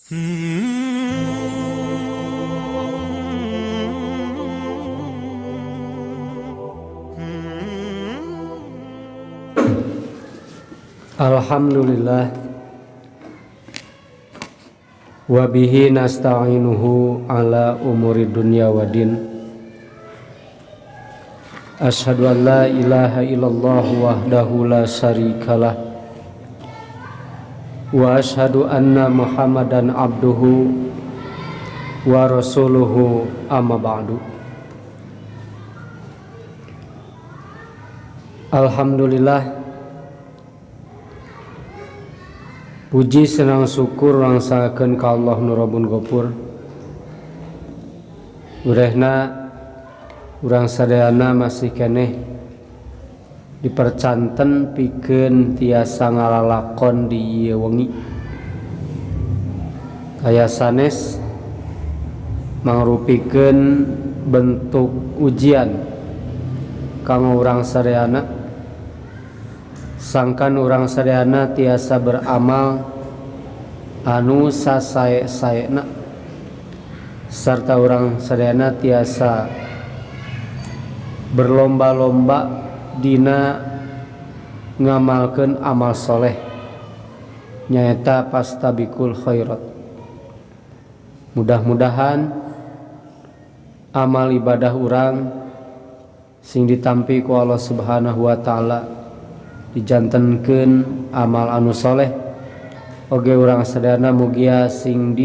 Alhamdulillah wa bihi nasta'inuhu ala umuri dunya wa din. Asyhadu an la ilaha illallah wahdahu la syarikalah wa asyhadu anna Muhammadan abduhu wa rasuluhu amma ba'du. Alhamdulillah, puji senang syukur rangsakeun ka Allah nu Rabbun Ghafur. Urehna urang sadayana masih keneh dipercanten pikeun tiasa ngalalakon di ieu wengi. Aya sanes mangrupikeun bentuk ujian kanggo urang sadayana, sangkan urang sadayana tiasa beramal anu sasae-saena, sarta urang sadayana tiasa berlomba-lomba dina ngamalkeun amal soleh, nyaeta pastabikul khairat. Mudah-mudahan amal ibadah urang sing ditampi ku Allah Subhanahu wa taala dijantenkeun amal anu soleh, oge urang sadayana mugia sing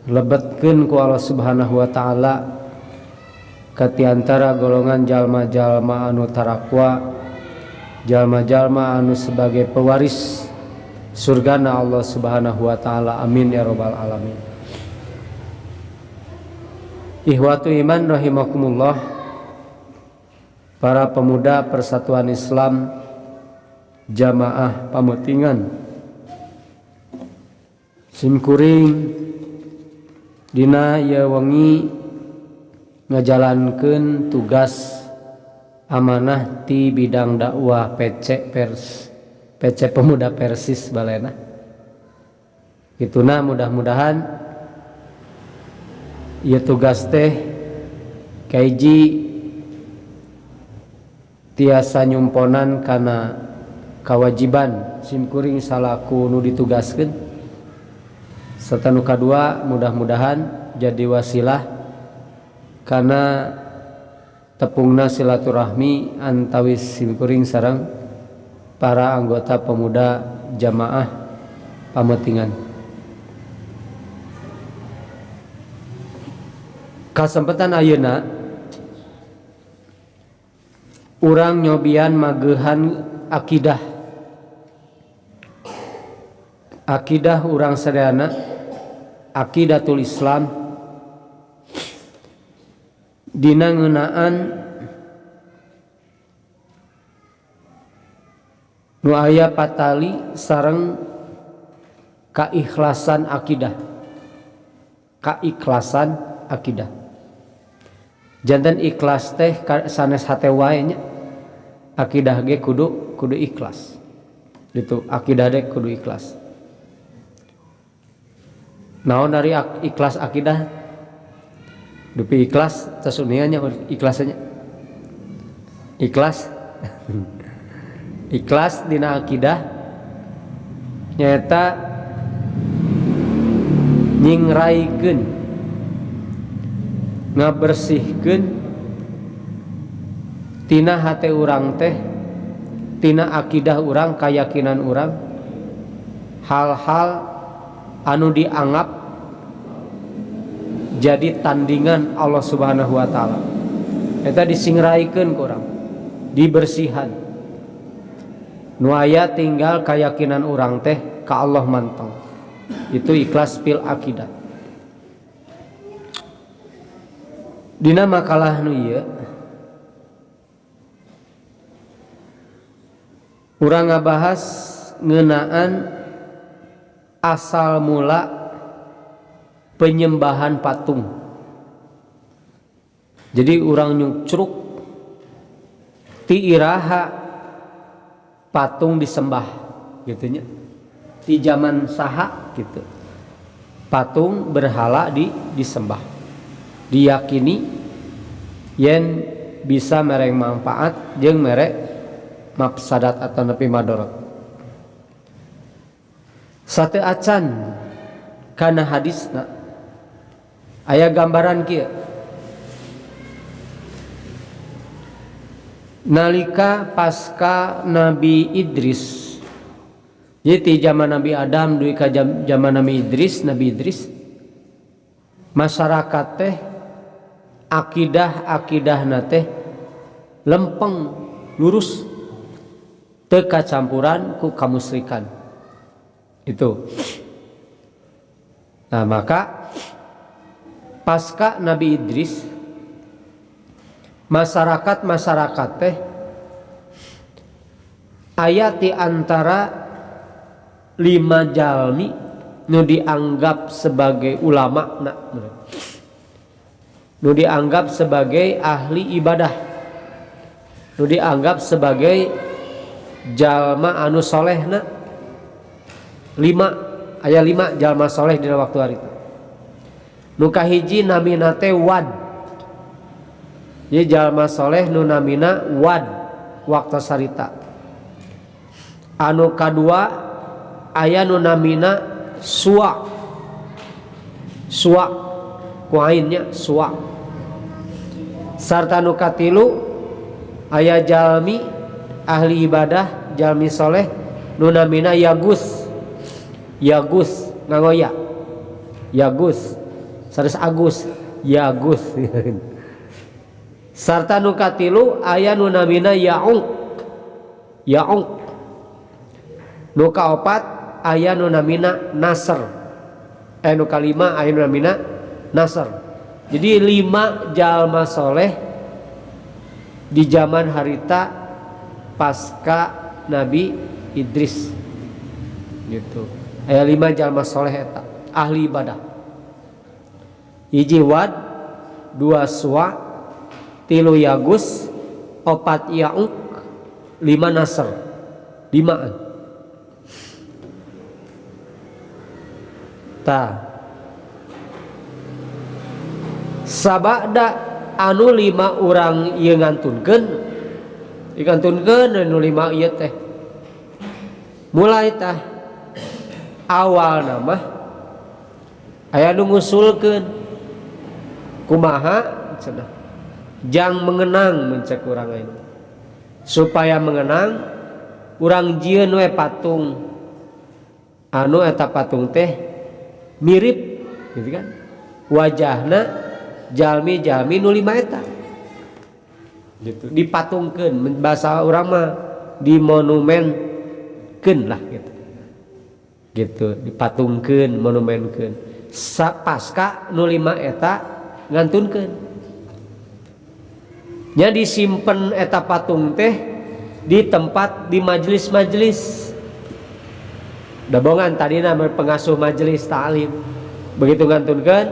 dilebetkeun ku Allah Subhanahu wa taala kati antara golongan jalma-jalma anu tarakwa, jalma-jalma anu sebagai pewaris surgana Allah Subhanahu wa taala. Amin ya rabbal alamin. Ihwatu iman rahimakumullah, para pemuda Persatuan Islam Jamaah Pamutingan simkuring dina ieu wengi ngajalankeun tugas amanah ti bidang dakwah PC Pemuda Persis balena. Kituna mudah-mudahan ieu tugas teh kaiji tiasa nyumponan kana kawajiban simkuring salaku nu ditugaskeun, serta nu kadua mudah-mudahan jadi wasilah kana tepungna silaturahmi antawis simkuring sareng para anggota pemuda jamaah pametingan. Kasempatan ayeuna urang nyobian mageuhan akidah urang sadayana, aqidatul Islam, dina ngeunaan nu aya patali sareng kaikhlasan akidah. Janten ikhlas teh sanes hate wae nya, akidah ge kudu ikhlas. Gitu, akidah teh kudu ikhlas. Naon dari ikhlas akidah? Dupi ikhlas tasunianya ikhlasnya. Ikhlas dina akidah nyaeta nyingraikeun, ngabersihkeun tina hate urang teh, tina akidah urang, kayakinan urang, hal-hal anu dianggap jadi tandingan Allah Subhanahu wa taala. Eta disingraikeun ku urang, dibersihan. Nu aya tinggal kayakinan urang teh ka Allah mantong. Itu ikhlas fil akidah. Dina makalah nu ieu urang ngabahas ngeunaan asal mula penyembahan patung. Jadi urang nyucruk ti iraha patung disembah gitunya. Di zaman saha gitu. patung berhala disembah, diyakini yen bisa merek manfaat jeung merek mafsadat atau nepi madorot. Sate acan kana hadisna aya gambaran kieu. Nalika pasca Nabi Idris, jadi zaman Nabi Adam duwi ka zaman Nabi Idris, masyarakat teh akidah teh lempeng lurus, teu kacampuran ku kamusyrikan. Itu. Nah, maka pasca Nabi Idris masyarakat teh aya ti antara 5 jalmi nu dianggap sebagai ulama nu dianggap sebagai ahli ibadah, nu dianggap sebagai jalma anu solehna. 5 jalma soleh dina waktu hari itu. Nu kahiji namina teh Wad. Jadi jalma soleh nu namina Wad waktu sarita. Anu kadua aya nu namina Suwa ku ainnya Suwa. Sarta nu katilu aya jalmi ahli ibadah, jalmi soleh nu namina Yagus ngagoya Yagus sanes Agus Yagus. Sarta nu katilu aya nu namina Ya'ung. Nu kaopat aya nu namina Nasr. Nu kalima aya nu namina Nasr. Jadi 5 jalma soleh di zaman harita pasca Nabi Idris. Gitu. Aya 5 jalma soleh eta ahli ibadah. Hiji Wad, 2 Suwa, 3 Yagus, 4 Ya'uk, 5 Nasr. 5an. Tah. Sabada anu 5 urang ieu ngantunkeun anu 5 ieu teh. Mulai tah awal nama aya nu ngusulkeun kumaha cenah jang mengenang mencek urang ini supaya mengenang urang jieun we patung anu eta patung teh mirip gitu kan wajahna jalmi-jalmi nu 5 eta gitu dipatungkeun bahasa urang mah dimonumenkeun lah gitu dipatungkeun monumenkeun pasca nu 5 eta ngantunkeun nya disimpen eta patung teh di tempat di majelis-majelis dabongan tadina pengasuh majelis ta'lim begitu ngantunkeun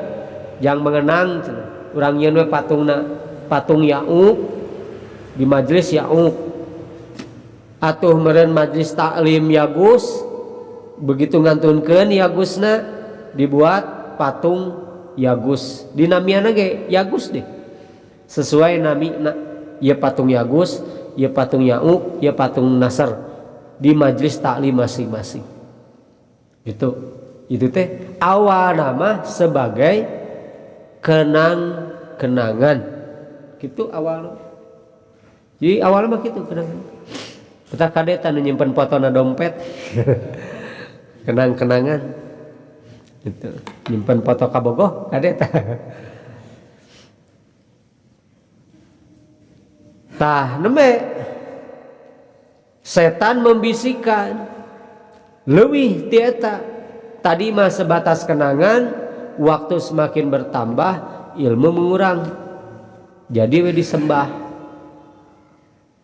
jang mengenang urang yeun we patungna patung Ya'uk di majelis Ya'uk atuh meureun majelis taklim Yagus begitu ngantunkeun Yagusna dibuat patung Yagus dinamiana ge Yagus deh sesuai namina ieu patung Yagus ieu patung Ya'uk ieu patung Nasr di majelis taklim masing-masing itu teh awal nama sebagai kenangan gitu awal jadi awal mah gitu kenangan kita kadetan nyimpen fotona dompet kenang-kenangan itu nyimpen foto kabogoh kadeta tah nembe setan membisikkan leuwih ti eta tadi mah sebatas kenangan waktu semakin bertambah ilmu mengurang jadi we disembah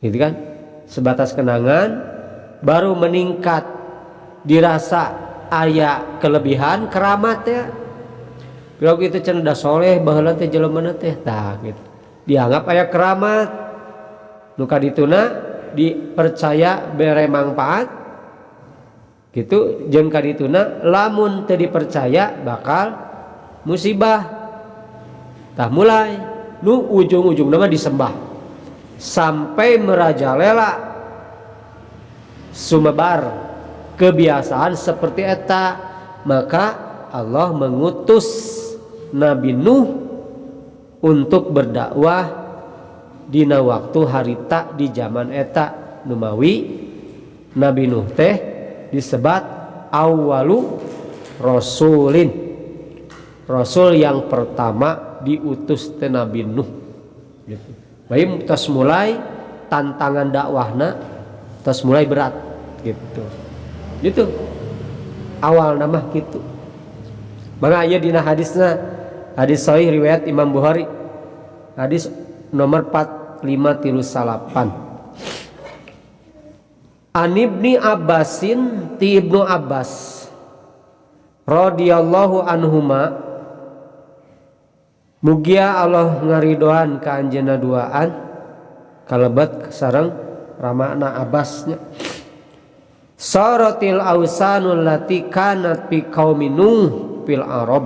gitu kan sebatas kenangan baru meningkat dirasa aya kelebihan keramat ya kalau gitu cenah da soleh baheula teh jelema teh tah gitu dianggap aya keramat nu kadituna dipercaya bere manfaat Gitu jeung kadituna lamun teu dipercaya bakal musibah. Tah mulai nu ujung-ujungna mah disembah sampai merajalela sumebar kebiasaan seperti eta, maka Allah mengutus Nabi Nuh untuk berdakwah dina waktu harita di zaman eta numawi Nabi Nuh teh disebat awwalu rasulin, rasul yang pertama diutus teh Nabi Nuh gitu. Baik tos mulai tantangan dakwahna tos mulai berat gitu. Gitu awal nama gitu. Maka aya dina hadisna, hadis sahih riwayat Imam Bukhari, hadis nomor 4538. An Ibni Abbasin ti Ibnu Abbas radhiyallahu anhuma, mugia Allah ngaridoan ka anjeunna duaan kalebet sareng ramana Abbasnya. Saratil ausanul lati kanat fi qaumin Nuh fil Arab,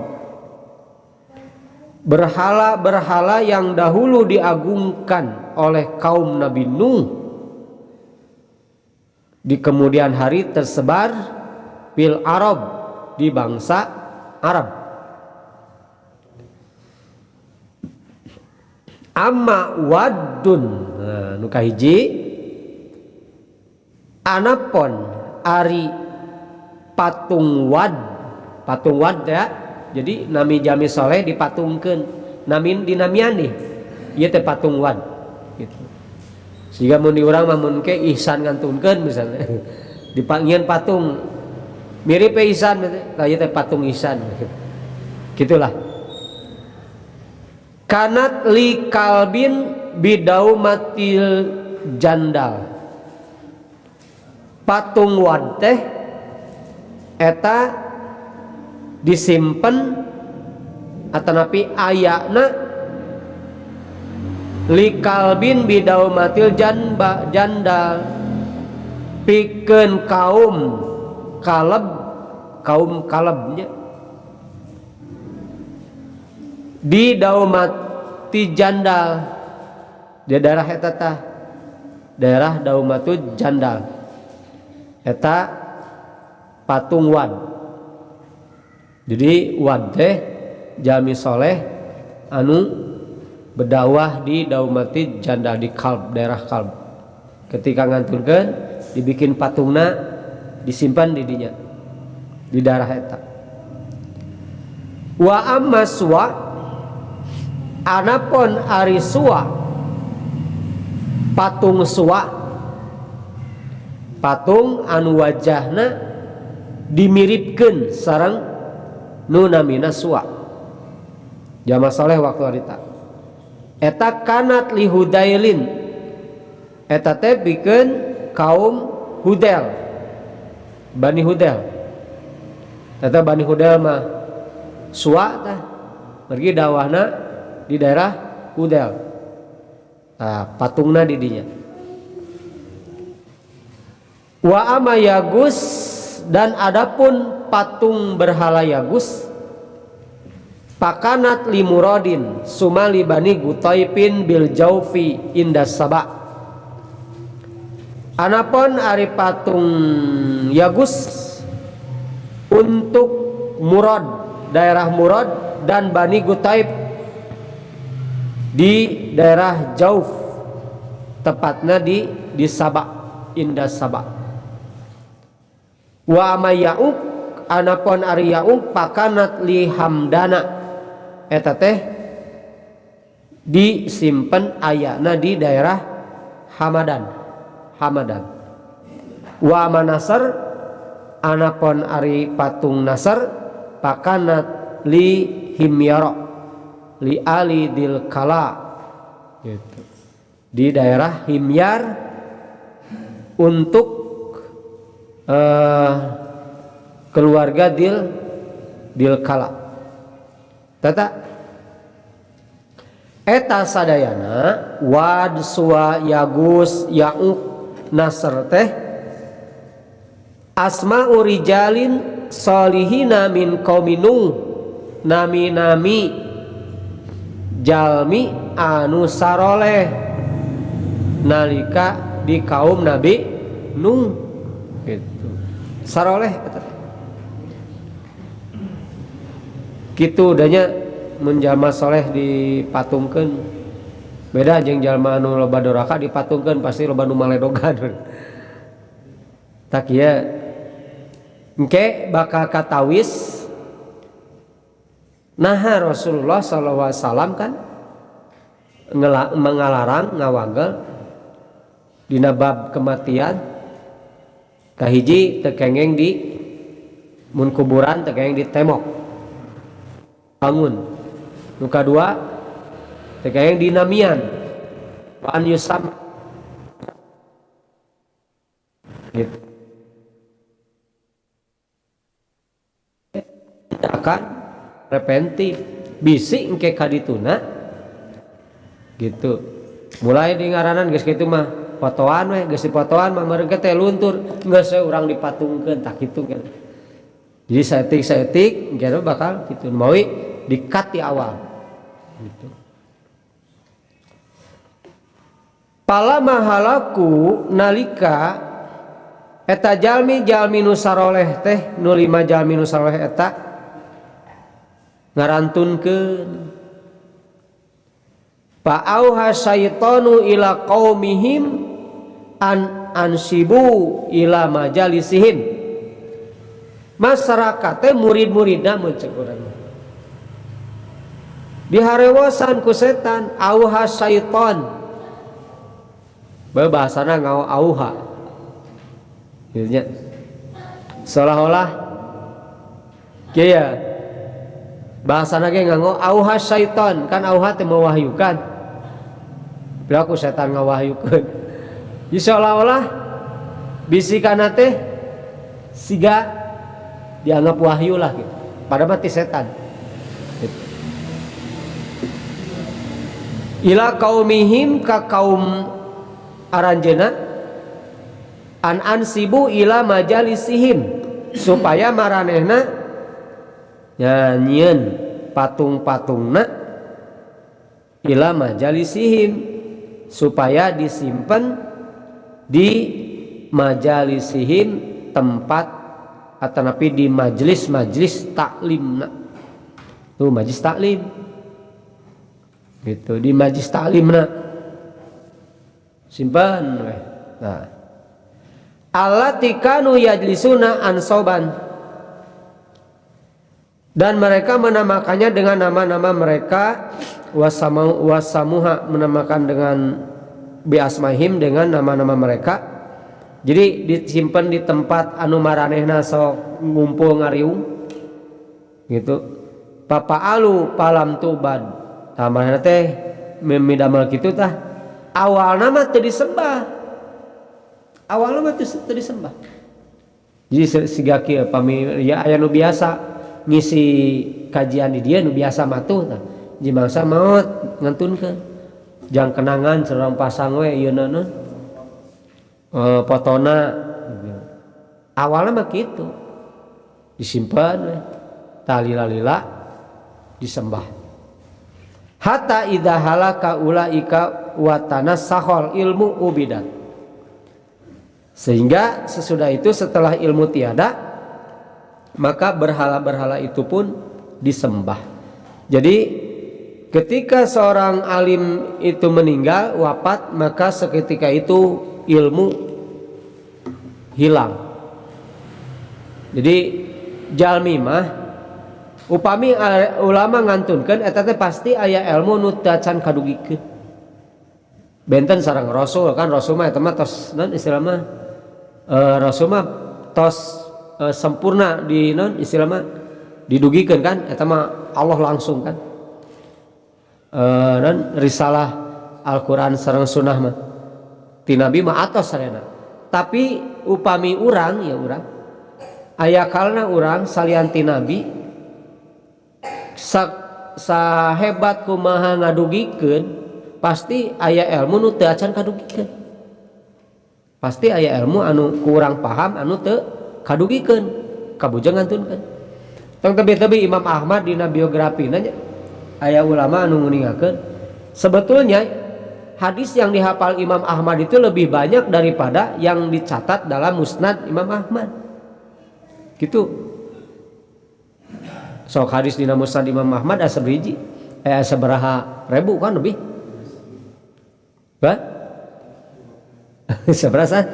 berhala-berhala yang dahulu diagungkan oleh kaum Nabi Nuh di kemudian hari tersebar fil Arab, di bangsa Arab. Amma waddun, nah, nu kahiji anapun ari patung wad ya. Jadi nami jami soleh dipatungkeun, nami dinamian nih ieu teh patung wad gitu. Sehingga mun di urang mah mun ke ihsan ngantunkeun misalnya dipangieun patung mirip ihsan lah ieu teh patung ihsan gitulah. Kanat li kalbin bidaumatil jandal, patung wad teh eta disimpen atanapi ayana likalbin bidaumatil jandal, pikeun kaum kalebnya di daumati jandal, di daerah eta tah daerah daumatul jandal eta patung wad. Jadi wad teh jami soleh anu berdakwah di daumati jandal, di kalb, daerah kalb. Ketika nganturkeun dibikin patungna disimpan di dinya di daerah eta. Wa amma suwa, anapun ari suwa, patung suwa, patung anu wajahna dimiripkeun sareng nu namina suwa. Jama saleh waktu harita eta kanat li Hudailin, eta teh pikeun kaum Hudel, Bani Hudel. Eta Bani Hudel mah suwa tah pergi dakwahna di daerah Hudel. Nah, patungna di dinya. Wa ama Yagus, dan adapun patung berhala Yagus, pakanat limuradin sumali bani Gutaipin bil jaufi indas Saba. Anapun ari patung Yagus untuk Murad, daerah Murad dan Bani Gutaib di daerah Jauf, tepatnya di Saba, indas Saba. Wa ama Ya'uq, anapun ari Ya'uq pakanat li Hamdana, eta teh disimpen ayana di daerah Hamadan. Wa manasar, anapun ari patung Nasar pakanat li Himyara li Ali dil Kala gitu. Di daerah Himyar untuk keluarga dil Kala. Tata eta sadayana Wad, Suwa, Yagus, Ya'uq, Nasr teh asma'u rijalin solihina min qaumi Nuh, nami-nami jalmi anu saroleh nalika di kaum Nabi Nuh gitu. Saroleh kitu danya mun jalma soleh dipatungkeun beda jeung jalma anu loba doraka dipatungkeun pasti loba nu maledogan. Tak ieu engke bakal katawis naha Rasulullah sallallahu alaihi wasallam kan mengalarang ngawagel dina bab kematian kahiji teu kengeng di mun kuburan teu kengeng di temok bangun, nu kadua teu kengeng di namian wa an yusam gitu. Akan preventif bisi engke kadituna gitu. Mulai di ngaranan geus kitu mah fotoan we geus difotoan mah meureun teh luntur geus we urang dipatungkeun tak kitu kan. Jadi saeutik engke bakal kitu mawi di-cut di awal gitu. Pala mahalaku nalika eta jalmi nu saroleh teh nu 5 jalmi nu saroleh eta ngarantunkeun fa'auha syaitanu ila qaumihim an ansibu ila majalisihim. Masyarakat teh murid-muridna mun ceuk urang diharewosan ku setan auha syaitan bahasana ngau auha gitu nya seolah-olah kieu bahasana ge nganggo auha syaitan kan auha teh mewahyukan bila ku setan ngawahyukeun jadi seolah-olah bisikana teh siga dianggap wahyu lah gitu padahal mati setan gitu. Ila qaumihim ka kaum aranjeuna an ansibu ila majalisihim supaya maranehna nyanyieun patung-patungna ila majalisihim supaya disimpan di majalisihim tempat atanapi di majelis taklimna tuh majlis taklim gitu di majlis taklimna simpan weh. Nah allati kanu yajlisuna ansoban dan mereka menamakannya dengan nama-nama mereka wasamuha menamakan dengan biasmahim dengan nama-nama mereka. Jadi disimpan di tempat anu maranehna sok ngumpul ngariung gitu. Papaalu palam tubad. Tah maranehna teh midamel kitu tah awalna mah teu disembah. Awalna mah teu disembah. Jadi siga kieu pami ya aya nu biasa ngisi kajian di dieu nu biasa matuh tah. Ji mangsa maot ngantunkeun. Jang kenangan sareng pasang we ieu naon fotona awalnya mah gitu disimpan talila-lila disembah hatta idza halaka ulaika wa tanassahal ilmu ubidat sehingga sesudah itu setelah ilmu tiada maka berhala-berhala itu pun disembah. Jadi ketika seorang alim itu meninggal wafat maka seketika itu ilmu hilang. Jadi jalmi mah upami ulama ngantunkeun eta teh pasti aya ilmu nu teu can kadugikeun. Benten sareng Rasul kan Rasul mah eta mah tos naon istilah mah Rasul mah tos sempurna di naon istilah mah didugikeun kan eta mah Allah langsung kan. Dan risalah Al-Qur'an sareng sunnah mah ti Nabi mah atos sarena. Tapi upami urang ya urang aya kalna urang salian ti Nabi sahebat kumaha ngadugikeun pasti aya ilmu nu teu acan kadugikeun. Pasti aya ilmu anu ku urang paham anu teu kadugikeun kabujang ngantunkeun. Tong tebi-tebi Imam Ahmad dina biografina nya aya ulama anu nguningakeun sebetulnya hadis yang dihafal Imam Ahmad itu lebih banyak daripada yang dicatat dalam Musnad Imam Ahmad. Gitu. Sok hadis dina Musnad Imam Ahmad asa beriji sabaraha ribu kan lebih. Ba? Sabaraha?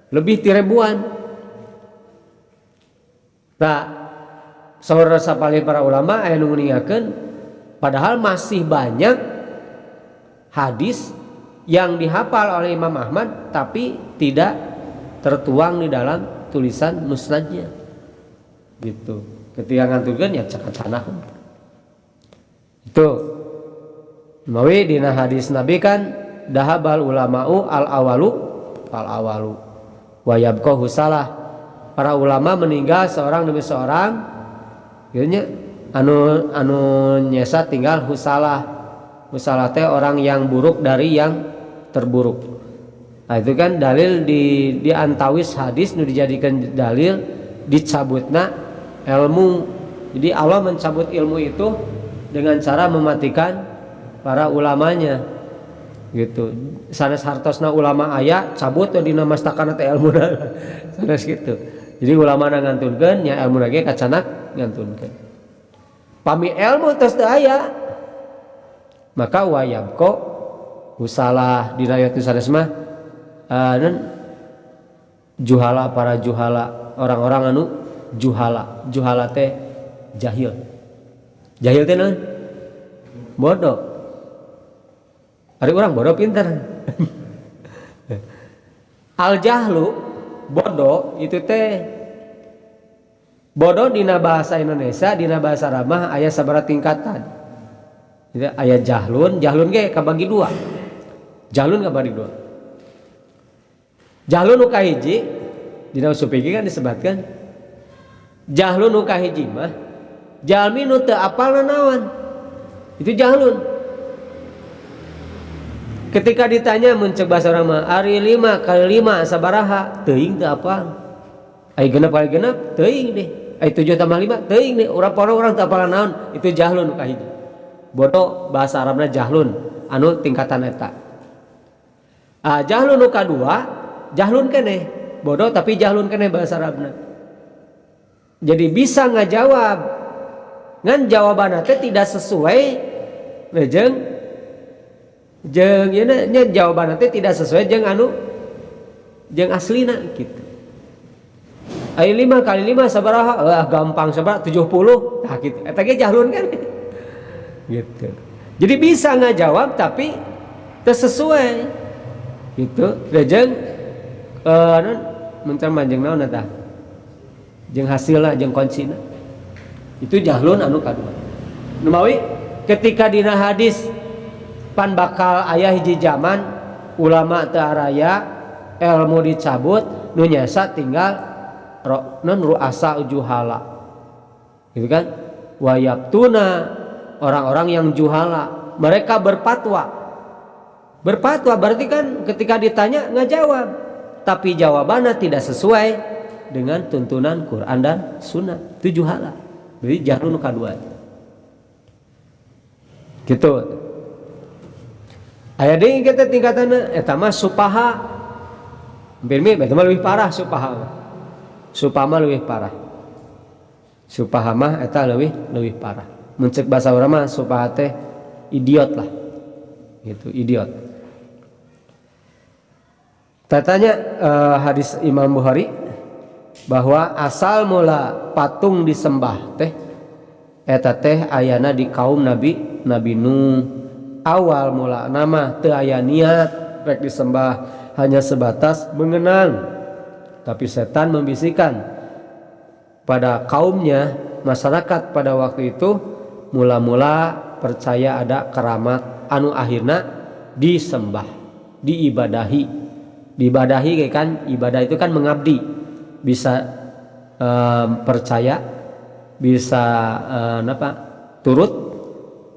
Lebih ti ribuan. Nah, saudara sapali para ulama aya nu nguningakeun padahal masih banyak hadis yang dihafal oleh Imam Ahmad tapi tidak tertuang di dalam tulisan musnadnya gitu. Ketika ngantunkeun ya cacat-canah itu mawi dina hadis Nabi kan dahabal ulama'u al awalu wa yabqahu salah. Para ulama meninggal seorang demi seorang gitu nya anu nyesa tinggal husalah teh orang yang buruk dari yang terburuk. Nah itu kan dalil di antawis hadis nu dijadikan dalil dicabutna ilmu. Jadi Allah mencabut ilmu itu dengan cara mematikan para ulamanya gitu. Sanes hartosna ulama aya cabut dina mastakana teh ilmuna sanes gitu. Jadi ulama ngantunkeun nya ilmu lagi kacanak ngantunkeun. Pami ilmu tos teu aya maka wayabko usalah dina ayat sanes mah juhala para juhala orang-orang anu juhala teh jahil teh naon bodoh ari urang bodoh pintar al jahlu bodoh itu teh bodoh dina bahasa Indonesia dina bahasa Arab mah aya sabaraha tingkatan. Aya jahlun ge kabagi dua. Jahlun kabagi dua. Jahlun nu kahiji dina usul fikih kan disebutkan jahlun nu kahiji mah jalmi nu teu apal naon. Itu jahlun. Ketika ditanya mencek bahasa orang mah ari 5 kali 5 sabaraha teuing teu apal. Ai genep kali genep teuing deh. Ai 7 tambah 5 teuing deh. Urang teu apal naon itu jahlun nu kahiji. Bodoh bahasa Arabna jahlun anu tingkatan eta. Jahlun nu kadua jahlun keneh bodoh tapi jahlun keneh bahasa Arabna. Jadi bisa ngajawab ngan jawabanna teh tidak sesuai jeung nya jawabanna teh tidak sesuai jeung jeung aslina gitu. Ai 5 kali 5 sabaraha? Gampang sabaraha 70. Tah gitu. Eta ge jahlun kan. Gitu. Jadi bisa ngajawab tapi teu sesuai. Gitu. Da jeung mun jeung naon eta? Jeung hasilna jeung konsina. Itu jahlun anu kadua. Nu mawi ketika dina hadis pan bakal aya hiji zaman ulama teu araya ilmu dicabut nu nyasa tinggal ru'asa juhala gitu kan wayabtuna orang-orang yang juhala mereka berfatwa berarti kan ketika ditanya nggak jawab tapi jawabannya tidak sesuai dengan tuntunan Quran dan Sunnah itu juhala jadi jahlun kadua gitu. Aya deui kita tingkatanna eta mah supaha. Hampir eta mah leuwih parah supaha. Supaha mah leuwih parah. Supaha mah eta leuwih parah. Mun ceuk basa urang mah supaha teh idiot lah. Gitu, idiot. Tatanya hadis Imam Bukhari bahwa asal mula patung disembah teh eta teh ayana di kaum Nabi Nuh. Awal mula nama teu aya niat rek disembah hanya sebatas mengenang tapi setan membisikkan pada kaumnya masyarakat pada waktu itu mula-mula percaya ada keramat anu akhirna disembah diibadahi kan ibadah itu kan mengabdi bisa percaya bisa turut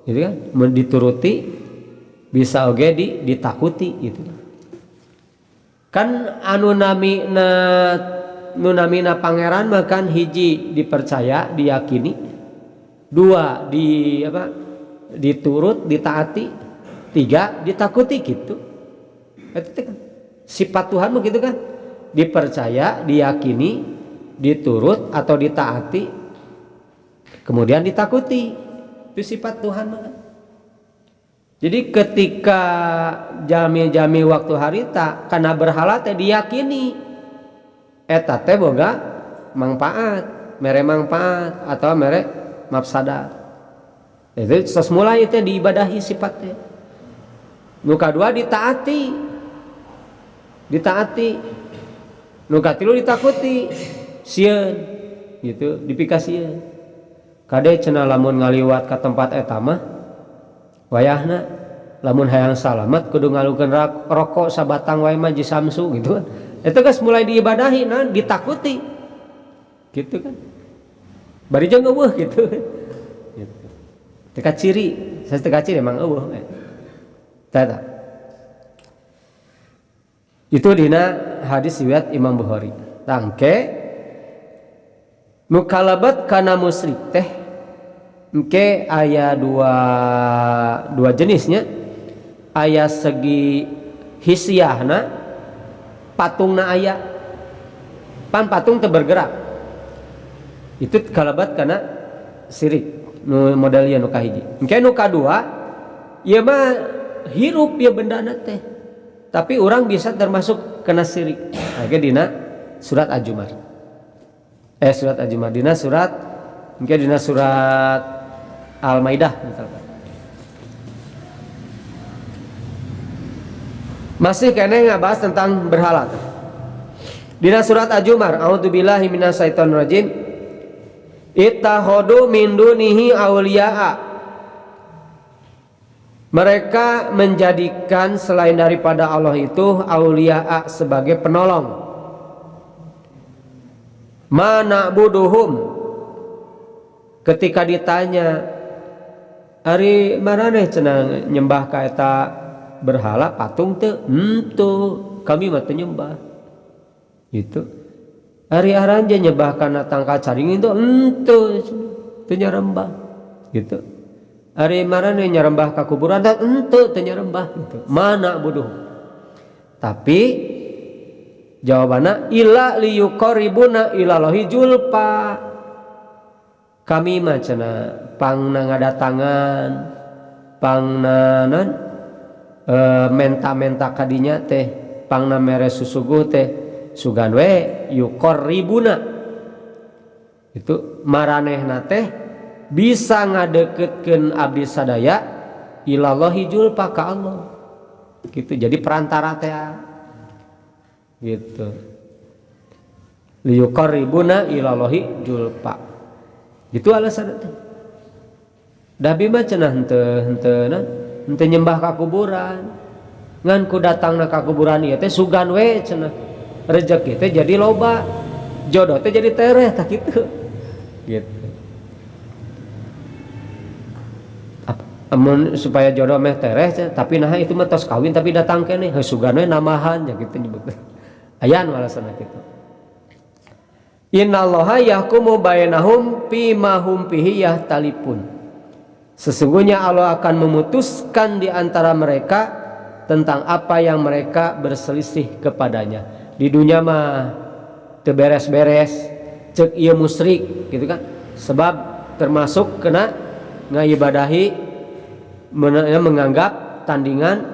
gitu kan dituruti bisa oge ditakuti gitu kan anu namina nu namina pangeran makan hiji dipercaya diyakini, dua diturut ditaati, tiga ditakuti gitu. Itu kan sifat Tuhan begitu kan, dipercaya diyakini diturut atau ditaati kemudian ditakuti, itu sifat Tuhan kan. Jadi ketika jami-jami waktu harita kana berhala teh diyakini eta teh boga manfaat, mere manfaat atau mere mafsadat. Itu semula itu diibadahi sifatnya. Nu kadua ditaati. Nu katilu ditakuti. Sieun gitu, dipikasieun. Kade cenah lamun ngaliwat ka tempat eta mah wayahna lamun hayang salamet kudu ngalukeun rokok sabatang wae mah jisamsu gitu kan. Itu geus mulai diibadahi ditakuti. Gitu kan. Bari jeung eueuh gitu. Gitu. Teka ciri, teka ciri emang eueuh. Tata. Itu dina hadis riwayat Imam Bukhari. Tangke nu kalabat kana musyrik teh engke aya dua jenisnya. Aya segi hisiahna, patungna aya. Pan patung teu bergerak. Itu kalabat kana syirik. Nu model ieu nu kahiji. Engke nu kadua ieu mah hirup ieu bendana teh. Tapi orang bisa termasuk kena syirik. Engke dina surat Az-Zumar. Surat Az-Zumar dina surat engke dina surat Al-Maidah misalkan. Masih kene ngabahas tentang berhala. Dina surat Az-Zumar, a'udzubillahi minasyaitonir rajim. Ittakhadu min dunihi auliya'a. Mereka menjadikan selain daripada Allah itu auliya'a sebagai penolong. Ma na'buduhum. Ketika ditanya, ari maraneh cenah nyembah ka eta berhala patung teu? Henteu, kami mah teu nyembah. Gitu. Ari aranja nyembah kana tangka caring itu henteu, teu nyarembah. Gitu. Ari maraneh nyarembah ka kuburan henteu teu nyarembah gitu. Mana bodoh. Tapi jawabanna illa liyuqarribuna ilallahi julfa. Kami mah cenah pangna ngadatangan, pangna menta-menta kadinya teh, pangna mere susuguh teh sugan we yuqarribuna. Itu maranehna teh bisa ngadeketkeun abdi sadaya ilallahi julfa ka Allah. Gitu. Jadi perantara teh gitu. Liyuqarribuna ilallahi julfa. Gitu alasan teh. Dabi mah cenah henteu nyembah ka kuburan. Ngan ku datangna ka kuburan ieu teh sugan we cenah. Rezeki teh jadi loba. Jodoh teh jadi tereh tah kitu. Gitu. Amun supaya jodoh meh tereh tapi nah itu mah tos kawin tapi datang keneh sugan we namahan nya kitu nyebut. Aya nu alasanna kitu. Innallaha yahkumu bainahum fima hum fihi yahtalifun. Sesungguhnya Allah akan memutuskan di antara mereka tentang apa yang mereka berselisih kepadanya. Di dunia mah teu beres-beres, ceuk ieu musyrik gitu kan. Sebab termasuk kena ngaibadahi menganggap tandingan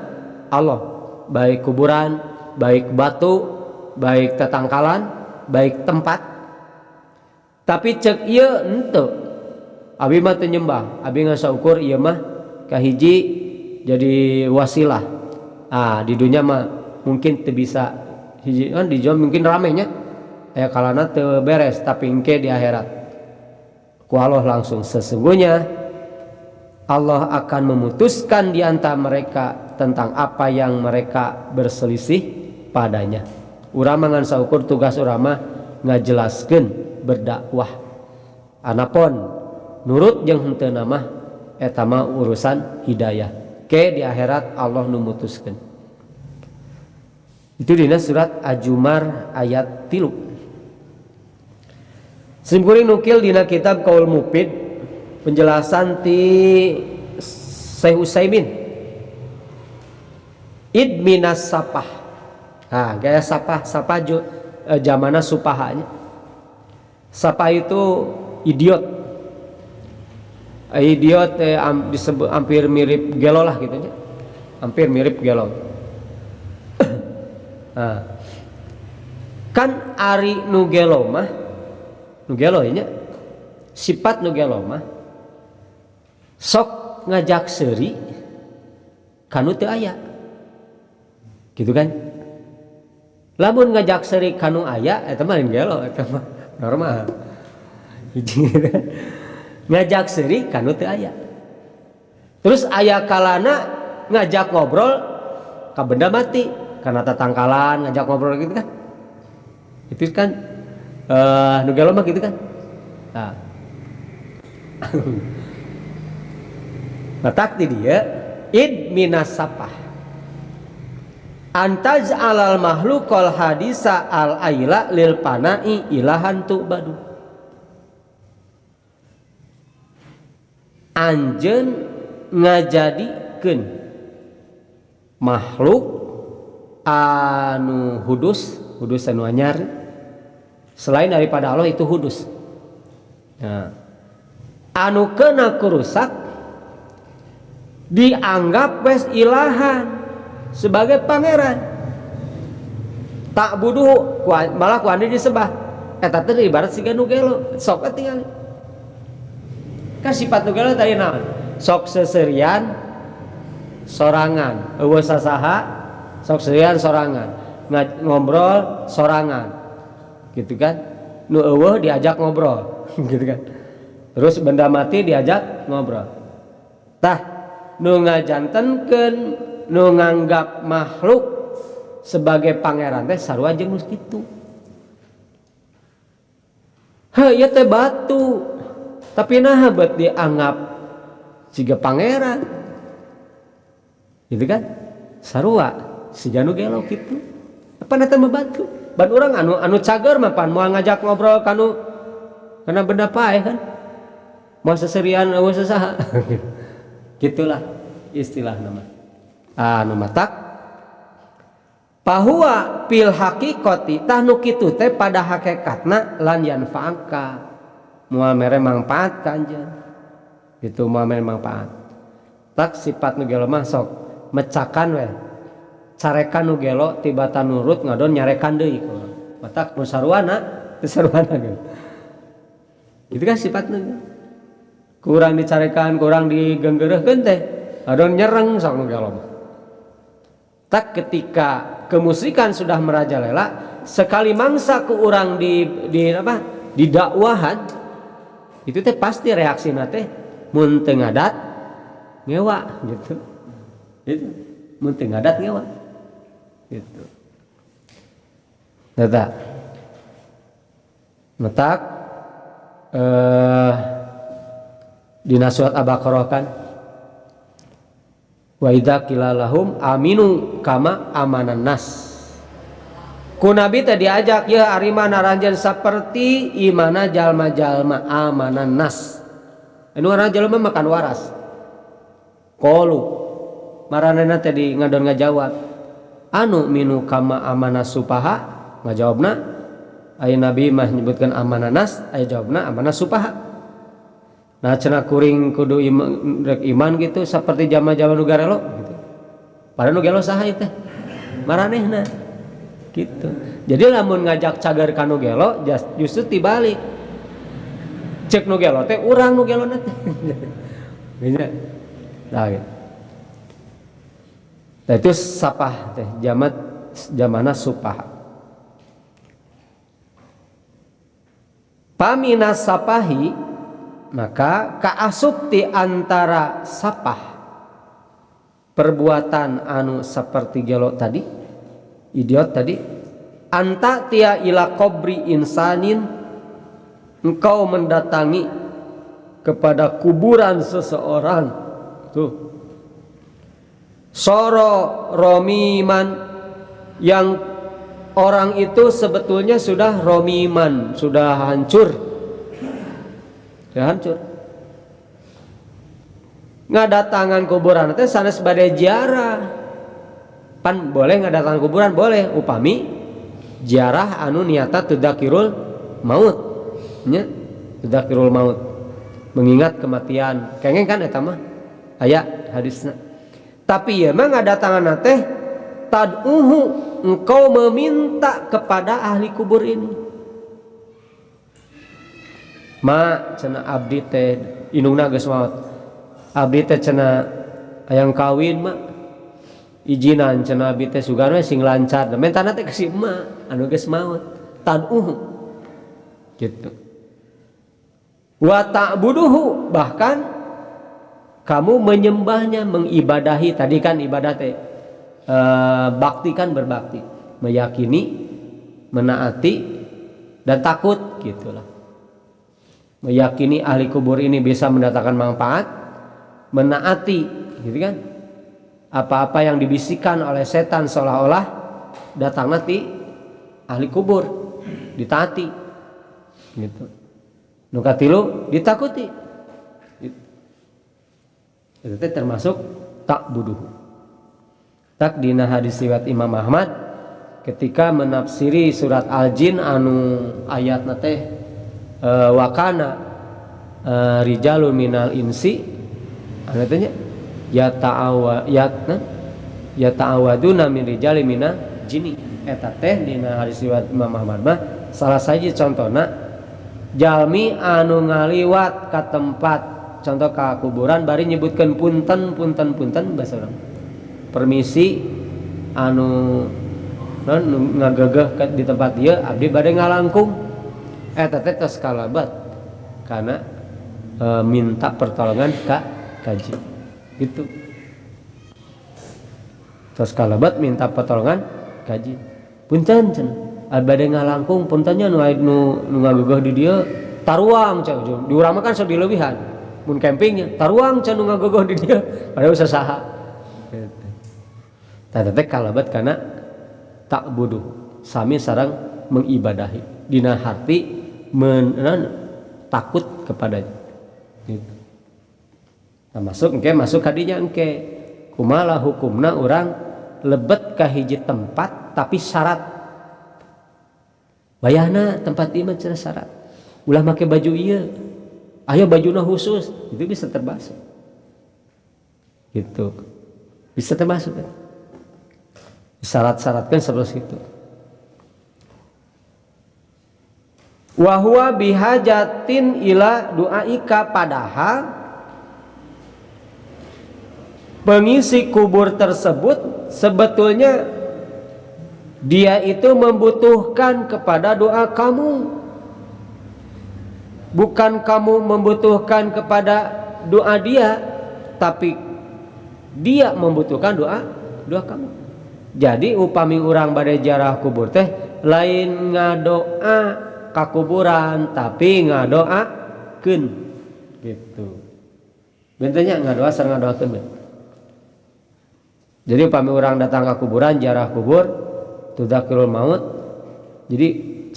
Allah, baik kuburan, baik batu, baik tetangkalan, baik tempat. Tapi cek ieu henteu. Abi mah teu nyembah, abi ngasaukur ieu mah kahiji jadi wasilah. Di dunia mah mungkin teu bisa hiji kan di dunia mungkin ramenya. Kalana teu beres tapi engke di akhirat. Ku Allah langsung sesungguhnya Allah akan memutuskan di antara mereka tentang apa yang mereka berselisih padanya. Urang mah ngasaukur tugas urang mah ngajelaskeun berdakwah. Anapun nurut jeung henteu mah eta mah urusan hidayah. Ke di akhirat Allah nu mutuskeun. Itu dina surat Az-Zumar ayat 3. Simkuring nukil dina kitab Qaul Mufid penjelasan ti Syekh Utsaimin id minas sapah. Nah, gaya sapah zamana supahanya. Sapah itu idiot. Idiot disebut hampir mirip gelo lah gitu ya. Hampir mirip gelo. Nah, kan ari nu gelo mah nu gelo nya sifat nu gelo mah sok ngajak seuri kanu teu aya gitu kan. Lamun ngajak seuri kanu aya eta mah lain gelo, eta mah normal. Ngajak seuri kanu teu aya. Terus aya kalana ngajak ngobrol ka benda mati karena tatangkalan ngajak ngobrol gitu kan. Itu kan nu gelo mah gitu kan. Nah. Matak di dia id minas sapah antaj alal mahlukol hadisa al aila lil panai ilahan tu'badu. Anjeun ngajadikeun makhluk anu hudus anu anyar selain daripada Allah itu hudus. Nah, anu kena kurusak dianggap wes ilahan sebagai pangeran. Tak buduh malah ku anu disembah. Eta teh ibarat siga nu gelo, sok tinggal. Kan sifat nu gelo tadi naon? Sok seserian sorangan, eueuh sasaha sok seserian sorangan, ngobrol sorangan. Gitu kan? Nu eueuh diajak ngobrol, gitu kan. Terus benda mati diajak ngobrol. Tah nu ngajantenkeun nu nganggap makhluk sebagai pangeran teh sarua jeung nu kitu. Ieu teh batu. Tapi nah bet dianggap siga pangeran. Gitu kan? Sarua siga nu gelo kitu. Apa na teh batu? Ban urang anu cager mah pan moal ngajak ngobrol kanu kana benda paeh kan. Moal seserian eueuh sasaha. Gitulah istilah nama. Anu matak pahuwa pil haqiqati tah nu kitu teh pada hakikatna lan yanfa'aka moal mere mangpaat ka anjeun. Gitu moal mere mangpaat. Tak sifat nu gelo mah sok mecakan we. Carekan nu gelo tibatan nurut ngadon nyarekan deui. Matak nu saruana teu saruana gitu. Gitu kan sifatna. Kurang dicarekan, kurang digenggereuhkeun teh adon nyereng sok nu gelo. Tak ketika kemusyrikan sudah merajalela sekali mangsa ku urang di dakwahan itu teh pasti reaksina teh mun teu ngadat ngewa gitu. Itu mun teu ngadat ngewa. Gitu. Tata. Metak dina surat Al-Baqarah kan wa idza qila lahum aminu kama amanan nas. Ku nabi teh diajak ya ari mana ranjeun saperti imana jalma-jalma amanan nas. Anu ngaranna jalma makan waras. Qalu maranana teh di ngadon ngajawab anu minu kama amanah supaha ngajawabna aya nabi mah nyebutkeun amanah nas aya jawabna amanah supaha. Nah cenah kuring kudu iman gitu seperti jama-jama nu garelo gitu. Padahal nu gelo saha teh? Maranehna. Gitu. Jadi lamun ngajak cager ka nu gelo justru tibalik. Cek nu gelo teh urang nu gelona teh. Gitu. Nah, gitu. Nah itu sapah teh jamana supah. Pamina sapahi maka kaasup ti antara sapah perbuatan anu seperti gelo tadi idiot tadi anta tia ila qabri insanin engkau mendatangi kepada kuburan seseorang tuh soro romiman yang orang itu sebetulnya sudah romiman sudah hancur teu hancur. Ngadatangan kuburan teh sanes bade ziarah. Pan boleh ngadatangan kuburan boleh upami ziarah anu niata tadzakirul maut. Nya tadzakirul maut. Mengingat kematian. Kengeng kan eta mah aya hadisna. Tapi ieu mah ngadatangan teh tad'uhu, engkau meminta kepada ahli kubur ini. Ma cenah abdi teh indungna geus maot. Abdi teh cenah hayang kawin mah ijinan cenah abdi teh sugan we sing lancar. Mentana teh ka si emak anu geus maot. Tad'uhu. Gitu. Wa ta'buduhu, bahkan kamu menyembahnya, mengibadahi. Tadi kan ibadah teh bakti kan berbakti, meyakini, menaati dan takut gitulah. Meyakini ahli kubur ini bisa mendatangkan manfaat, menaati gitu kan. Apa-apa yang dibisikkan oleh setan seolah-olah datang nanti ahli kubur ditaati gitu. Nu katilu ditakuti. Itu termasuk ta'buduhu. Tak dina hadis riwayat Imam Ahmad ketika menafsiri surat Al-Jin anu ayatna teh wakana rijalun minal insi anu teh nya yata'awaduna min rijali minal jinni. Eta teh dina hadis riwayat Imam Ahmad mah salah saji contona jalmi anu ngaliwat ka tempat contoh ka kuburan bari nyebutkeun punten basa urang. Permisi anu ngagegeh di tempat dia abdi bade ngalangkung eta teh tos kalabat karena minta pertolongan ka kaji gitu. Tos kalabat minta pertolongan kaji punten cenah bade ngalangkung puntennya nu ngagegeh di dieu taruang cenah di urang mah kan sok dileuwihan mun campingnya taruang cenah nu ngagegeh di dieu padahal usah saha. Tata teh kalabat kana ta'budu sami sareng mengibadahi dina harti takut kepadanya gitu. Nah, masuk kadinya engke kumaha hukumna urang lebet ka hiji tempat tapi syarat bayana tempat ieu cenah syarat ulah make baju ieu aya bajuna khusus itu bisa termasuk gitu, bisa termasuk kan? Syarat-syaratkan seperti itu. Wa huwa bihajatin ila du'aika, padahal pengisi kubur tersebut sebetulnya dia itu membutuhkan kepada doa kamu, bukan kamu membutuhkan kepada doa dia, tapi dia membutuhkan doa kamu. Jadi upami urang bade ziarah kubur teh lain ngadoa ka kuburan tapi ngadoakeun gitu. Bentenya ngadoa sareng ngadoakeun. Jadi upami urang datang ka kuburan ziarah kubur tudzakirul maut. Jadi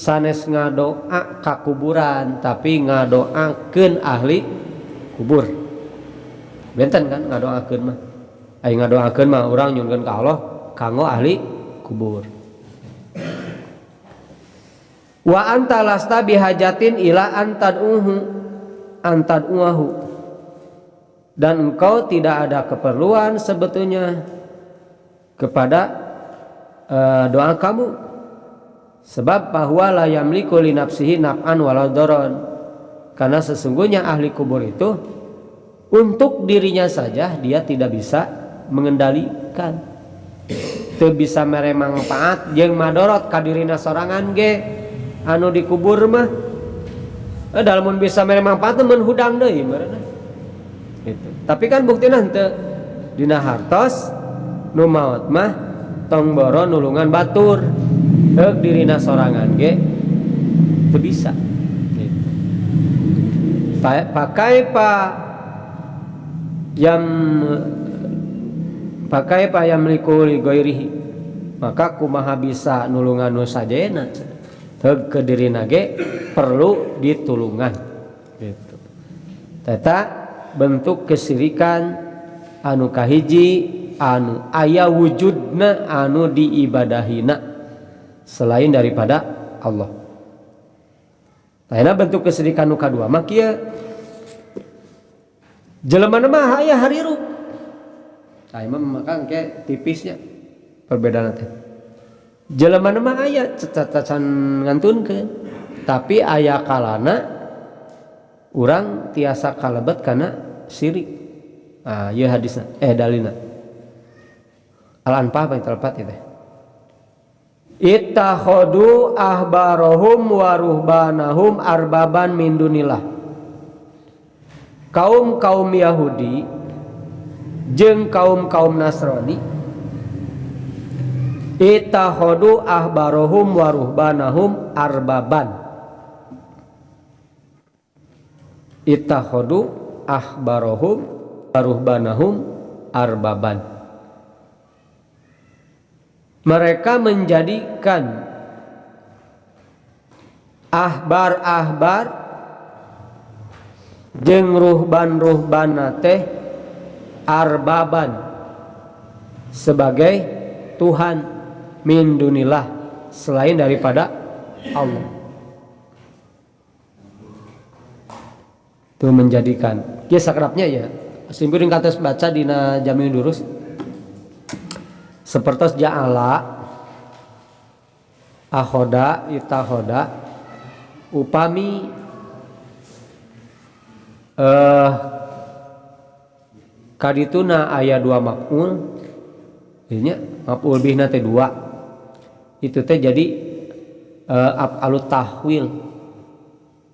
sanes ngadoa ka kuburan tapi ngadoakeun ahli kubur. Benten kan ngadoakeun mah. Ai ngadoakeun mah urang nyunkeun ka Allah kanggo ahli kubur. Wa anta lasta bihajatin ila antad'uhu, dan engkau tidak ada keperluan sebetulnya kepada doa kamu, sebab bahwa la yamliku li nafsihi naf'an wala daran, karena sesungguhnya ahli kubur itu untuk dirinya saja dia tidak bisa mengendalikan, teu bisa mere manfaat jeung madorot ka dirina sorangan ge anu dikubur mah. Dalam mun bisa mere manfaat mun hudang deui marana gitu. Tapi kan buktina henteu dina hartos nu maot mah tong boro nulungan batur deuk dirina sorangan ge teu bisa gitu. Pakai yamliku li ghairihi, maka kumaha bisa nulungan nu sajena teu ke dirina ge perlu ditulungan gitu. Teta bentuk kesirikan anu kahiji anu aya wujudna anu diibadahina selain daripada Allah. Tayana bentuk kesirikan nu kadua mah kieu jelema mah aya harirup. Tah mah maka engke tipisnya perbedaan teh. Jelema mah aya cacacan ngantunkeun tapi aya kalana urang tiasa kalebet kana syirik. Ah ieu hadisna dalilna. Al-Anfal bait 4 itu. Ittakhadu ahbarahum wa ruhbanahum arbaban min dunillah. Kaum Yahudi jeung kaum Nasrani ittakhadu ahbarahum wa ruhbanahum arbaban. Ittakhadu ahbarahum wa ruhbanahum arbaban. Mereka menjadikan ahbar-ahbar jeung ruhban-ruhbana teh arbaban sebagai Tuhan min dunillah selain daripada Allah. Itu menjadikan kisah kerapnya ya simpurin katos baca dina Jami'ud Durus sepertos ja'ala akhoda itakhoda upami kadituna aya 2 maf'ul nya maf'ul bihna teh 2 itu teh jadi af'alut tahwil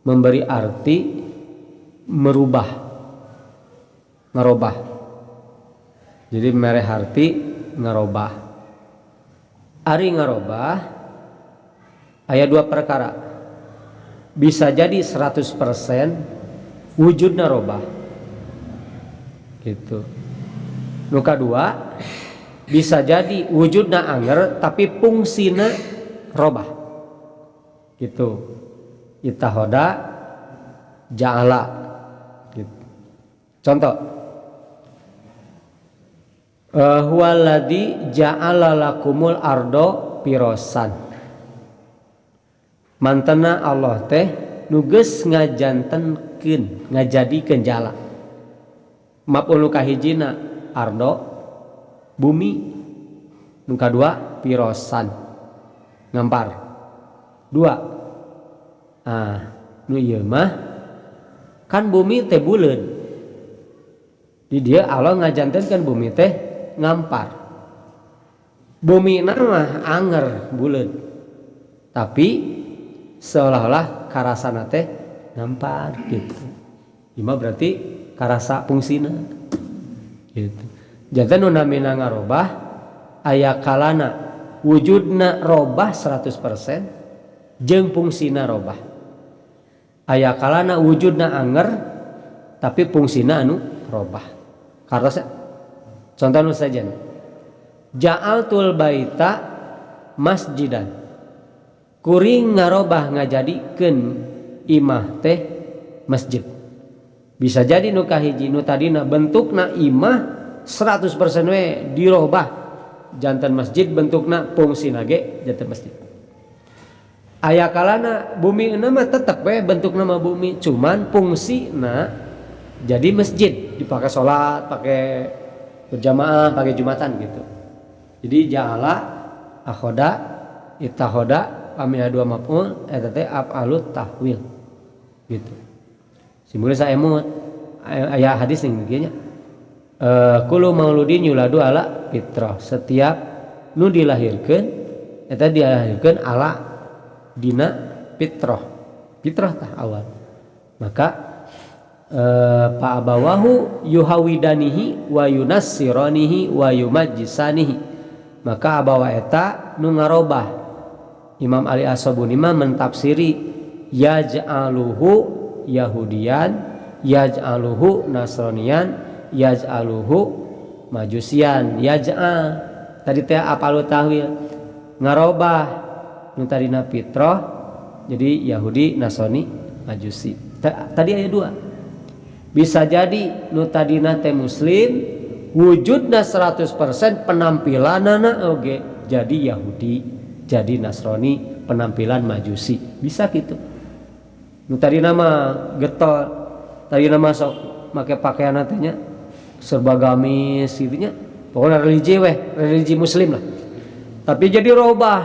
memberi arti merubah ngarobah jadi mereh arti ngarobah. Ari ngarobah aya 2 perkara. Bisa jadi 100% wujudna robah. Gitu. Nu kadua bisa jadi wujudna anger tapi fungsina robah. Gitu. Ittahoda ja'ala. Gitu. Contoh huwaladzi ja'ala lakumul ardo pirosan. Mantena Allah teh nu geus ngajantenkeun ngajadikeun jala. Maf'ul nu kahijina ardo bumi, nu kadua pirosan ngampar. 2. Nu ieu mah kan bumi teh buleud. Di dia Allah ngajantenkeun bumi teh ngampar. Bumi mah anger buleud. Tapi seolah-olah karasana teh ngampar gitu. Ima berarti karasa fungsina. Gitu. Janten nu namina ngarobah aya kalana wujudna robah 100% jeung fungsina robah. Aya kalana wujudna anger tapi fungsina anu robah. Karena contoh nu saja ja'altul baita masjidan kuring ngarobah ngajadikeun imah teh masjid. Bisa jadi nu kahiji nu tadina bentukna imah 100% we dirobah janten masjid bentukna fungsina ge janten masjid. Aya kalana bumi euna mah tetep we bentukna mah bumi cuman fungsina jadi masjid dipakai sholat, pakai berjamaah, pakai jumatan gitu. Jadi ja'ala akhoda ittahoda pamina 2 maf'ul eta teh af'alut tahwil gitu. Simbol saemut aya hadis ning dieu nya. Kullu mauludin yuladu ala fitrah. Setiap nu dilahirkeun eta dilahirkeun ala dina fitrah. Fitrah tah awal. Maka fa abawahu yuhawidanihi wa yunassiranihi wa yumajjisanihi. Maka abawa eta nu ngarobah. Imam Ali As-Sabuni mah mentafsiri yaj'aluhu yahudiyan, yaj'aluhu nasraniyan, yaj'aluhu majusian. Yaj'al tadi teh apalu tahwil ngarobah nu tadina fitrah jadi Yahudi, Nasrani, Majusi. Tadi aya 2. Bisa jadi nu tadina teh muslim wujudna 100% penampilanana oge jadi Yahudi, jadi Nasrani, penampilan Majusi. Bisa gitu. Nu tadina mah getol, tadina mah sok make pakaian teh nya serba gamis gitu nya. Pokoknya religi muslim lah. Tapi jadi robah,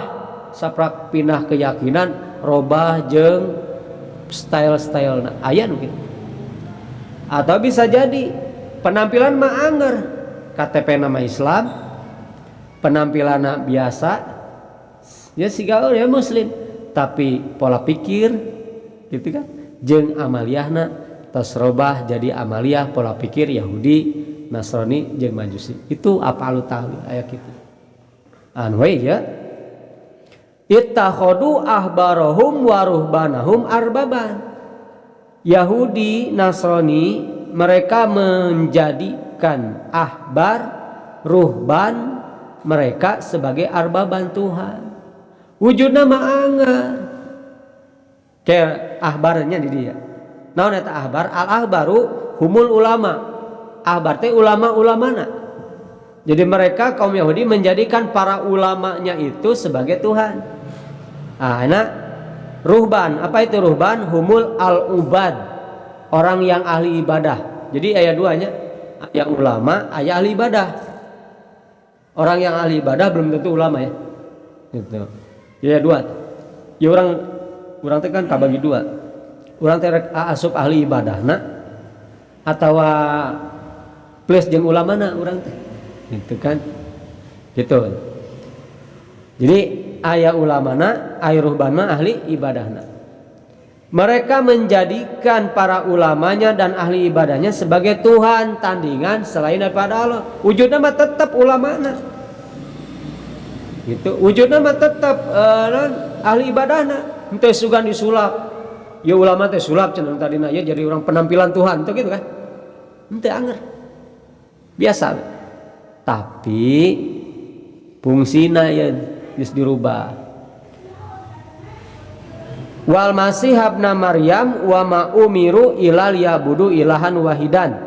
saprak pindah keyakinan, robah jeung style-style aya nu kitu. Atau bisa jadi penampilan mah anger, KTP nama Islam, penampilan biasa, ya siga ya muslim, tapi pola pikir gitu kan, jeung amaliyahna tos robah jadi amaliyah pola pikir Yahudi, Nasrani jeung Majusi. Itu apa lu tahu aya kitu. Anu we ya. Ittakhadu ahbarahum wa ruhbanahum arbaban. Yahudi, Nasrani mereka menjadikan ahbar, ruhban mereka sebagai arbaban Tuhan. Wujudna mah anggar. Kayak ahbarnya di dia. Naon eta ahbar? Al ahbaru humul ulama. Ahbar teh ulama-ulamana. Jadi mereka kaum Yahudi menjadikan para ulamanya itu sebagai Tuhan. Enak. Ruhban, apa itu ruhban? Humul al-ubad, orang yang ahli ibadah. Jadi ayat duanya, yang ulama, ayat ahli ibadah. Orang yang ahli ibadah belum tentu ulama ya. Gitu. Ya dua. Ya orang teh kan kabagi dua. Orang teh asup ahli ibadahna atau plus jeung ulamana orang teh. Gitu kan. Gitu. Jadi aya ulamana, aya ruhbanna ahli ibadahna. Mereka menjadikan para ulamanya dan ahli ibadahnya sebagai Tuhan tandingan selain daripada Allah. Wujudnya mah tetap ulamana. Gitu. Wujudnya mah tetap ahli ibadahna. Henteu sugan disulap. Ya ulama teh sulap cenah tadina ya jadi orang penampilan Tuhan tuh gitu kan. Henteu anger. Biasa. Tapi fungsina ya geus dirubah. Wal masih ibna Maryam wa ma umiru ila liyabudu ilahan wahidan.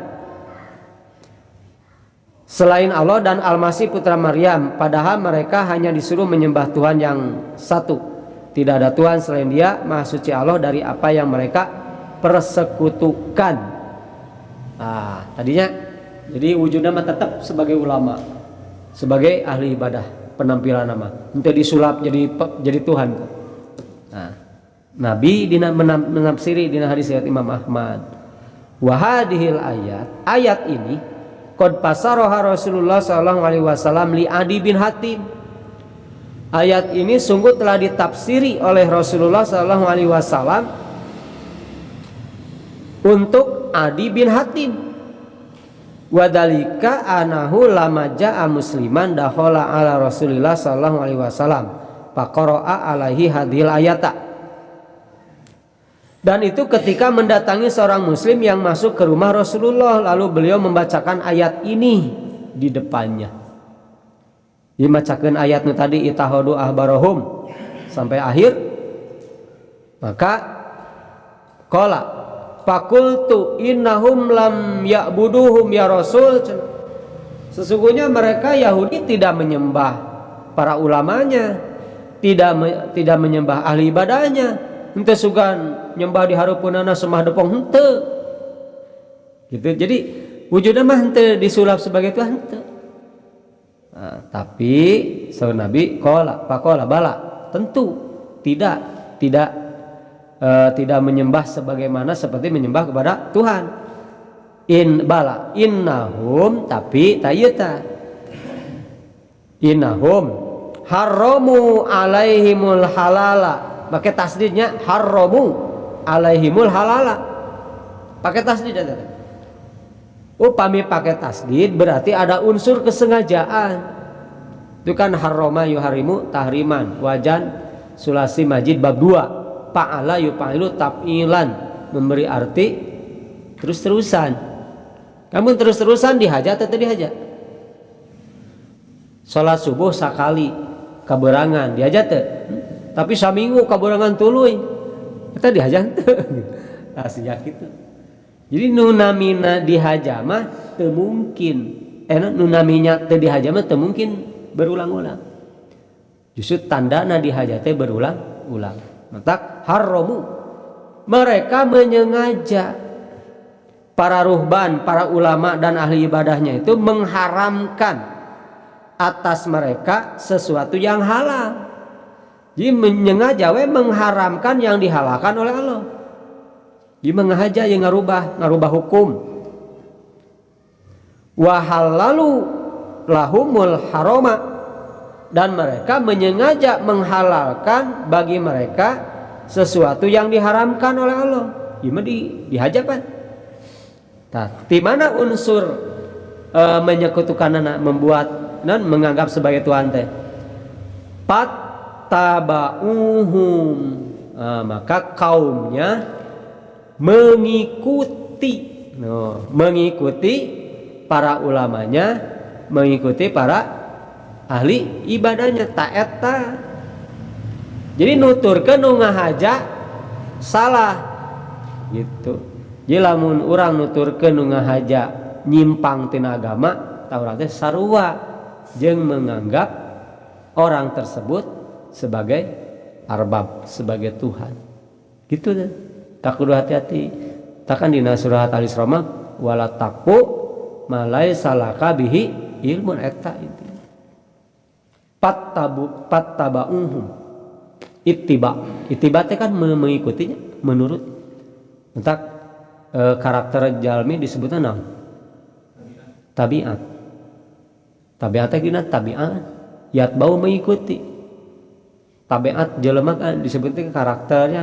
Selain Allah dan Al-Masih putra Maryam, padahal mereka hanya disuruh menyembah Tuhan yang satu. Tidak ada Tuhan selain Dia, Maha Suci Allah dari apa yang mereka persekutukan. Tadinya jadi wujudnya mah tetap sebagai ulama, sebagai ahli ibadah. Penampilan nama untuk disulap jadi Tuhan. Nabi menafsiri dina hadis riwayat Imam Ahmad. Wa hadhil ayat ini qad fasaraha Rasulullah sallallahu alaihi wasallam li Adi bin Hatim. Ayat ini sungguh telah ditafsiri oleh Rasulullah sallallahu alaihi wasallam untuk Adi bin Hatim. Wadalika anahu lama ja'a musliman dakhala ala Rasulillah sallallahu alaihi wasallam faqara'a alaihi hadhil ayata. Dan itu ketika mendatangi seorang muslim yang masuk ke rumah Rasulullah, lalu beliau membacakan ayat ini di depannya. Dibacakan ayat tadi itahadu ahbarahum sampai akhir. Maka qala fakultu innahum lam ya'buduhum ya Rasul. Sesungguhnya mereka Yahudi tidak menyembah para ulamanya, tidak menyembah ahli ibadahnya. Henteu sugan nyembah di harupunana semah depong henteu. Gitu. Jadi wujudnya mah henteu disulap sebagai Tuhan henteu. Tapi saur Nabi faqala bala, tentu tidak menyembah sebagaimana seperti menyembah kepada Tuhan. Innahum tapi tayeta innahum haramu alaihimul halala, pakai tasdidnya haramu alaihimul halala, pakai tasdid ada. Upami pakai tasdid berarti ada unsur kesengajaan. Itu kan harrama yuharimu tahriman, wajan sulasi majid bab 2. Fa'ala yufa'ilu taf'ilan, memberi arti terus-terusan. Kamu terus-terusan dihajat atau dihajat? Salat subuh sakali kaberangan dihajat teh. Tapi saminggu kaberangan tuluy. Eta dihajat teh. Tah sia kitu. Jadi nu namina dihaja mah teu mungkin. Nu naminya teu dihaja mah teu mungkin berulang-ulang. Justru tandana dihaja teh berulang-ulang. Maka haramu, mereka menyengaja, para ruhban, para ulama dan ahli ibadahnya itu mengharamkan atas mereka sesuatu yang halal. Jadi menyengaja mengharamkan yang dihalalkan oleh Allah. Jadi mengahaja yang ngarubah hukum. Wa halalu lahumul harama, dan mereka menyengaja menghalalkan bagi mereka sesuatu yang diharamkan oleh Allah. Gimana dihajapan? Di mana unsur menyekutukan anak, membuat dan menganggap sebagai Tuhan teh? Pattaba'uhum, maka kaumnya mengikuti, mengikuti para ulamanya, mengikuti para ahli ibadahnya, taeta. Jadi nuturkeun nu ngahaja salah gitu. Jadi lamun urang nuturkeun nu ngahaja nyimpang tina agama, tah urang teh sarua jeung menganggap orang tersebut sebagai arbab, sebagai Tuhan. Gitu deh. Tak kudu hati-hati. Takan dina surat Al-Isra wala taqu ma laisa laka bihi ilmun, eta itu. Pattaba'uhum, ittiba teh kan mengikutinya, menurut. Entak karakter jalmi disebutna naon? Tabiat. Tabiat teh gina tabiat, yatbau mengikuti. Tabiat jelema kan disebutnya karakternya,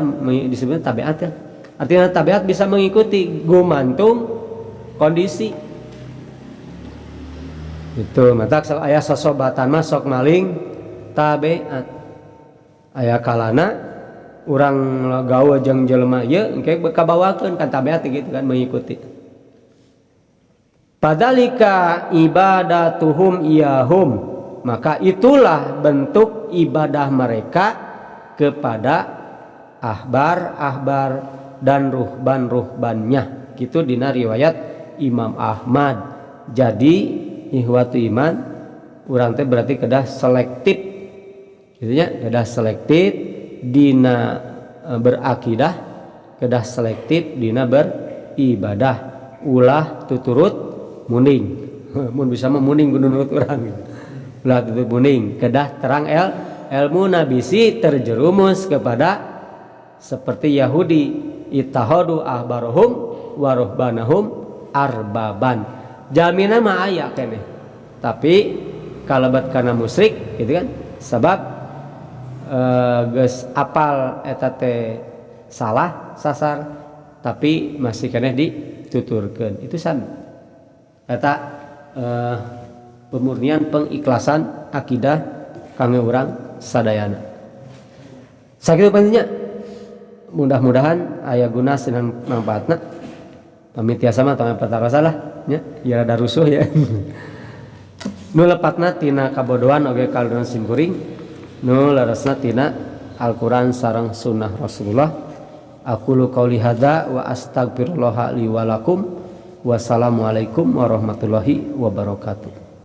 disebutnya tabiat ya. Artinya tabiat bisa mengikuti gumantung kondisi. Itu mata aya sosobatan mah sok maling tabiat. Aya kalana urang gaul jeung jelema ieu engke kabawakeun kan tabiat gitu kan, mengikuti. Padalika ibadatuhum iyahum, maka itulah bentuk ibadah mereka kepada ahbar dan ruhban-ruhbannya. Gitu dina riwayat Imam Ahmad. Jadi ihwatu iman, urang teh berarti kedah selektif. Gitu nya, kedah selektif dina berakidah, kedah selektif dina beribadah. Ulah tuturut muning. Mun bisa memuning kudu nurut urang. Ulah tuturut muning, kedah terang ilmu nabisi terjerumus kepada seperti Yahudi, ittahadu ahbarahum wa ruhbanahum arbaban. Jaminan mah aya keneh. Tapi kalabat kana musyrik gitu kan, sebab geus apal eta teh salah sasar tapi masih keneh dituturkeun. Itu sami. Eta pemurnian pengikhlasan akidah kangge urang sadayana. Sakitu pantinya. Mudah-mudahan aya guna sinang manfaatna. Pamit tiasa mah tong perkara salah nya, ieu rada rusuh ya. Nu lepatna tina kabodohan oge kaleureun simkuring, nu leresna tina Al-Qur'an sareng sunnah Rasulullah. Aqulu qouli hadza wa astaghfirullah li wa lakum. Wassalamualaikum warahmatullahi wabarakatuh.